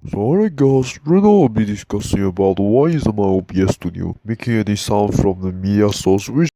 So alright guys, right now I'll be discussing about why is my OBS studio making any sound from the media source which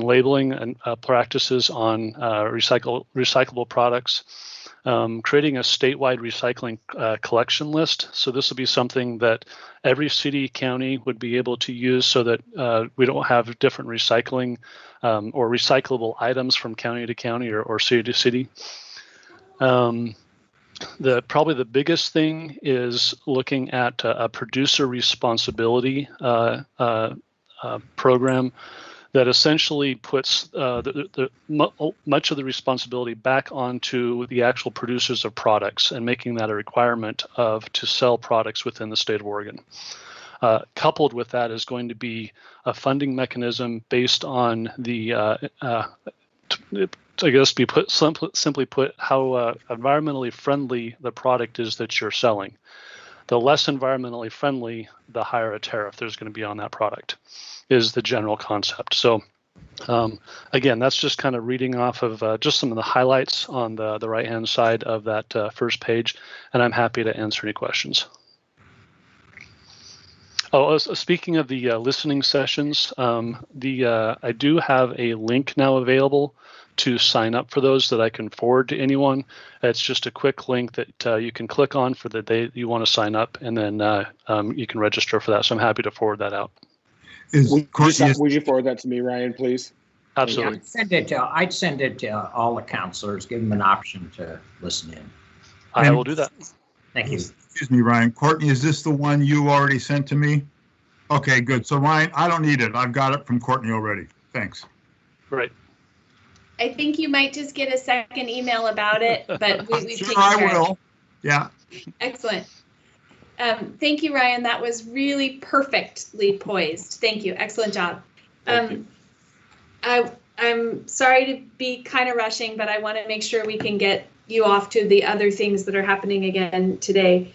labeling and practices on recyclable products, creating a statewide recycling collection list. So this will be something that every city, county would be able to use so that we don't have different recycling or recyclable items from county to county or city to city. Probably the biggest thing is looking at a producer responsibility program that essentially puts much of the responsibility back onto the actual producers of products and making that a requirement to sell products within the state of Oregon. Coupled with that is going to be a funding mechanism based on I guess simply put, how environmentally friendly the product is that you're selling. The less environmentally friendly, the higher a tariff there's going to be on that product, is the general concept. So again, that's just kind of reading off of just some of the highlights on the right-hand side of that first page, and I'm happy to answer any questions. Oh, speaking of the listening sessions, I do have a link now available to sign up for those that I can forward to anyone. It's just a quick link that you can click on for the day you want to sign up, and then you can register for that. So I'm happy to forward that out. Would you forward that to me, Ryan, please? Absolutely. Yeah, I'd send it to all the counselors, give them an option to listen in. I will do that. Thank you. Excuse me, Ryan. Courtney, is this the one you already sent to me? Okay, good. So Ryan, I don't need it. I've got it from Courtney already. Thanks. Great. I think you might just get a second email about it, but we've Sure, taken care I will. Yeah. Excellent. Thank you, Ryan. That was really perfectly poised. Thank you. Excellent job. I'm sorry to be kind of rushing, but I want to make sure we can get you off to the other things that are happening again today.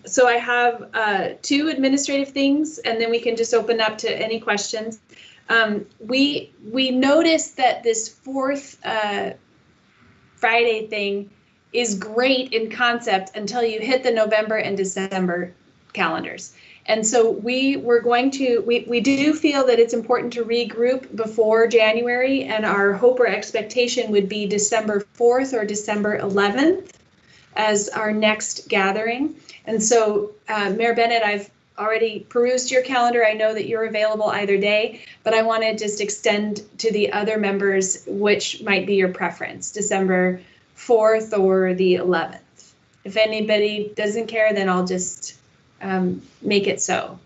So I have 2 administrative things, and then we can just open up to any questions. We noticed that this 4th Friday thing is great in concept until you hit the November and December calendars. And so we do feel that it's important to regroup before January, and our hope or expectation would be December 4th or December 11th as our next gathering. And so Mayor Bennett, I've already perused your calendar. I know that you're available either day, but I want to just extend to the other members which might be your preference, December 4th or the 11th. If anybody doesn't care, then I'll just make it so.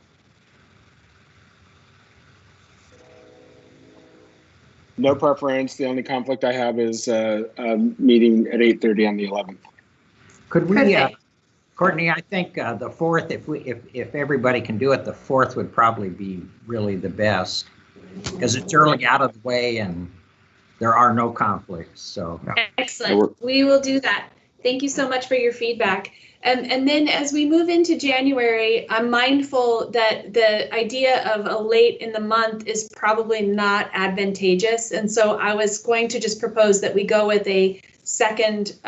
No preference. The only conflict I have is a meeting at 8:30 on the 11th. Could we, Courtney? I think the 4th, if everybody can do it, the 4th would probably be really the best because it's early out of the way and there are no conflicts. So excellent. We will do that. Thank you so much for your feedback. And then as we move into January, I'm mindful that the idea of a late in the month is probably not advantageous. And so I was going to just propose that we go with a second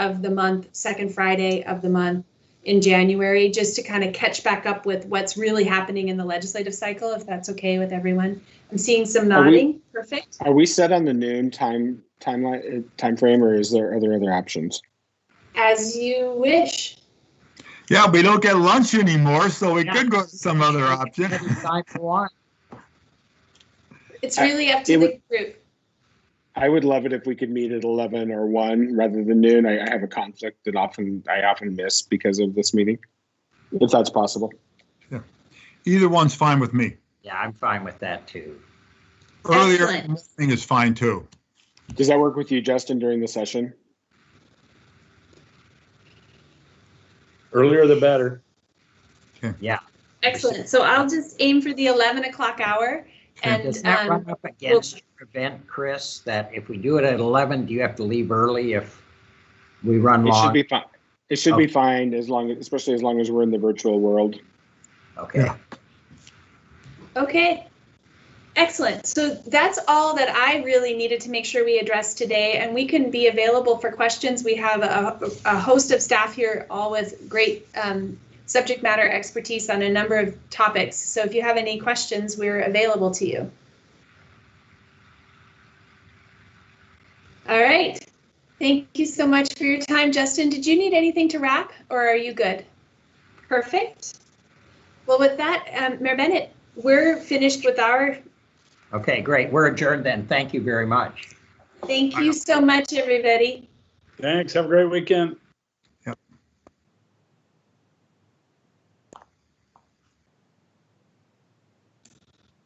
Friday of the month in January, just to kind of catch back up with what's really happening in the legislative cycle, if that's okay with everyone. I'm seeing some nodding. Perfect. Are we set on the noon time frame, or are there other options? As you wish. Yeah, we don't get lunch anymore, so we could go to some other option. It's really up to the group. I would love it if we could meet at 11 or 1 rather than noon. I have a conflict that I often miss because of this meeting, if that's possible. Yeah. Either one's fine with me. Yeah, I'm fine with that too. Earlier in the morning is fine too. Does that work with you, Justin, during the session? Earlier the better. Okay. Yeah. Excellent. So I'll just aim for the 11 o'clock hour. And does that run up against your event, Chris, that if we do it at 11, do you have to leave early if we run long? It should be fine. It should be fine especially as long as we're in the virtual world. Okay. Yeah. Okay. Excellent. So that's all that I really needed to make sure we addressed today, and we can be available for questions. We have a host of staff here, all with great subject matter expertise on a number of topics. So if you have any questions, we're available to you. All right. Thank you so much for your time. Justin, did you need anything to wrap, or are you good? Perfect. Well, with that, Mayor Bennett, we're finished with our. Okay, great. We're adjourned then. Thank you very much. Thank you so much, everybody. Thanks. Have a great weekend.